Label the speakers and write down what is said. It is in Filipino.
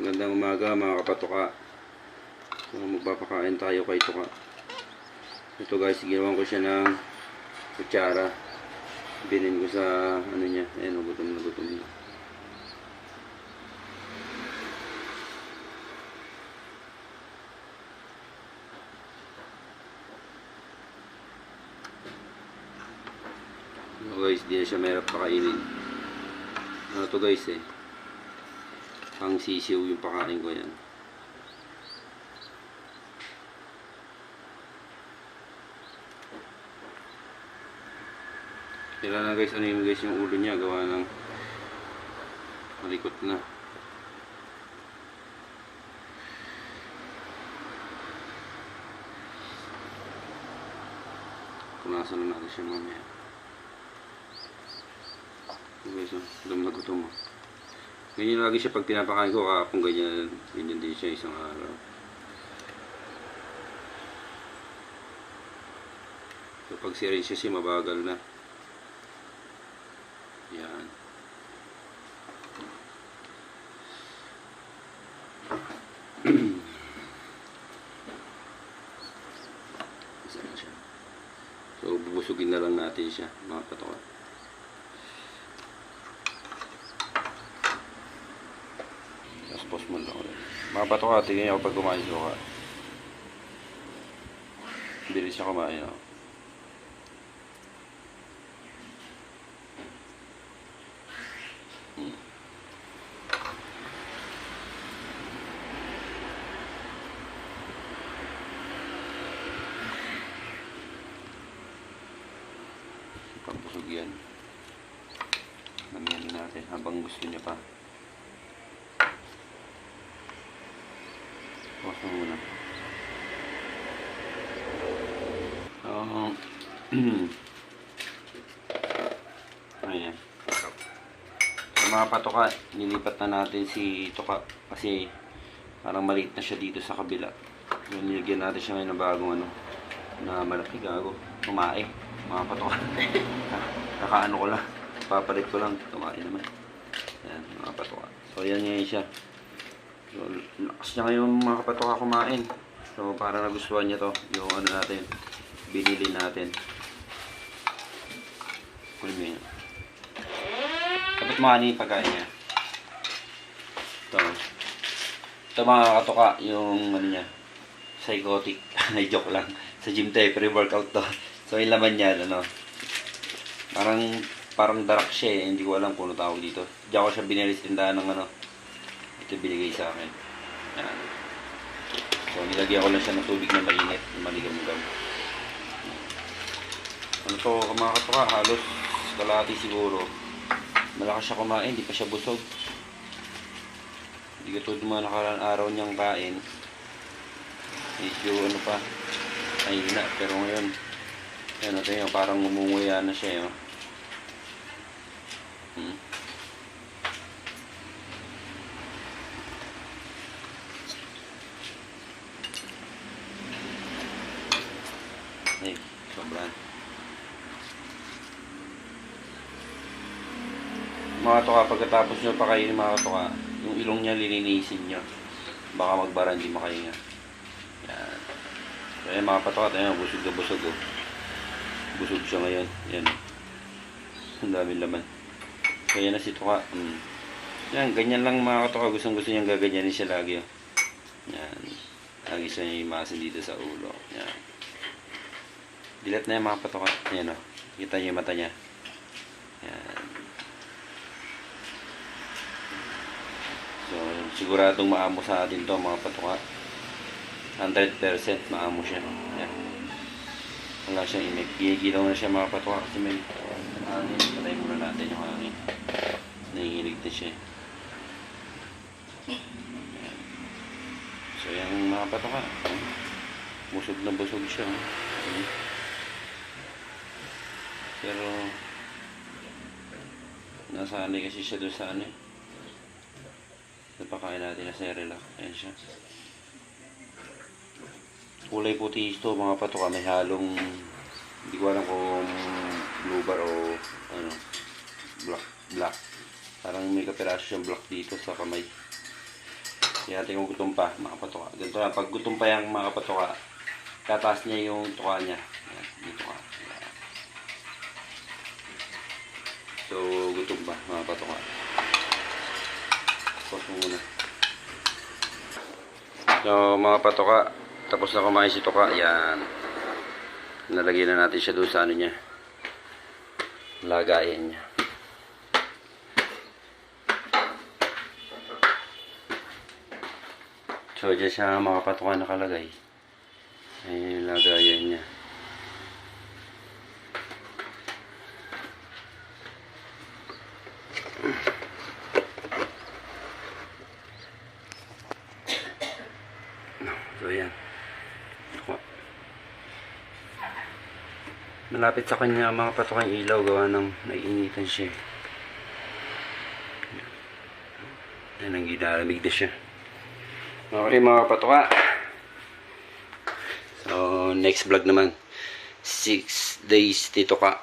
Speaker 1: Magandang umaga mga kapatoka. So magpapakain tayo kay Tuka. Ito guys, ginawan ko siya ng kutsara. Binin ko sa ano niya. Ayan, gutom na gutom na. So guys, di na siya mahirap pakainin. Ano to guys pang sisiw yung pakain ko yan. Kailan na guys, ano yung guys yung ulo niya, gawa ng malikot na. Punasan na natin siya mamaya. Okay, so gutom na gutom mo. Ganyan lagi siya pag pinapakain ko, kahapon ganyan din siya isang araw. So pag sirin siya mabagal na. Yan. Isa na siya. So bubusugin na lang natin siya mga patoka. Post mo lang ulit. Mga patoka, tingin niyo pag kumain suka. Bilis siya kumain. Pagbusog yan. Mamihan natin habang gusto niya pa. Pause mo muna. Ayan. So, mga patoka, nilipat na natin si Tuka kasi parang maliit na siya dito sa kabila. So, nilagyan natin siya ngayon ng bagong na malaki gago. Kumain. Mga patoka. Nakaano ko lang. Papalit ko lang. Kumain naman. Ayan, mga patoka. So, yan ngayon siya. So, lakas niya ngayon mga kapatoka kumain. So, para nagustuhan niya to. Yung ano natin. Binili natin. Kunin mo yun. Kapit mo yung pagkain niya. Ito. Ito mga kapatoka. Yung ano niya. Psychotic. Ay, joke lang. Sa gym tayo. Pre-workout to. So, yung laman niya. Ano. Parang darak siya Hindi ko alam kung ano tawag dito. Diyan ko siya binili sa tindahan ng ano. Ito binigay sa akin. Yan. So, nilagyan ko lang siya ng tubig na mainit. Maligam-gam. Ano to, mga katoka, halos kalahati siguro. Malakas siya kumain, hindi pa siya busog. Hindi ka tulad mga nakaraan araw niyang kain. Medyo ano pa, ay na. Pero ngayon, yan natin yun, parang umunguya na siya yun. Ay, sobrang. Mga toka, pagkatapos nyo pakainin mga toka, yung ilong niya lilinisin nyo. Baka magbara, hindi makahinga. Yan. So yan mga patoka, tayo busog na busog. Busog siya ngayon. Yan. Ang daming laman. So yan na si toka. Yan, ganyan lang mga toka. Gusto niyang gaganyanin siya lagi. Yan. Lagi siya imasin dito sa ulo. Yan. Dilat na yung mga patoka. Ayan o. Kita niyo yung mata niya. Ayan. So, siguradong maamo sa atin to mga patoka. 100% maamo siya. Ayan. Wala siyang imig. Gigilaw na siya mga patoka kasi may hangin. Patay muna natin yung hangin. Nanginginig na siya. Ayan. So, yung mga patoka. Busog na busog siya. Ayan. Pero nasanay kasi siya doon sa ano napakain natin na Cerelac. Ayan siya. Kulay puti ito mga patoka. May halong hindi ko alam kung blue bar o ano black. Parang may kapiraso siyang black dito sa kamay. Tingnan natin kung gutom pa, mga kapatuka. Ganito na, pag gutom pa yung mga kapatuka, tataas niya yung tuka niya. Yan, dito ka. Yan. So, gutom pa, mga kapatuka. Pause mo muna. So, mga kapatuka, tapos na kumain si tuka. Yan. Nalagyan na natin siya doon sa ano niya. Lagayan niya. So, dyan siya mga kapatuka nakalagay. Ayan yung lagayan niya. So, ayan. Malapit sa kanya mga patukang ilaw gawa ng naiinitan siya. Ayan ang ginalamig na siya. Okay mga patuka. So next vlog naman 6 days dito ka.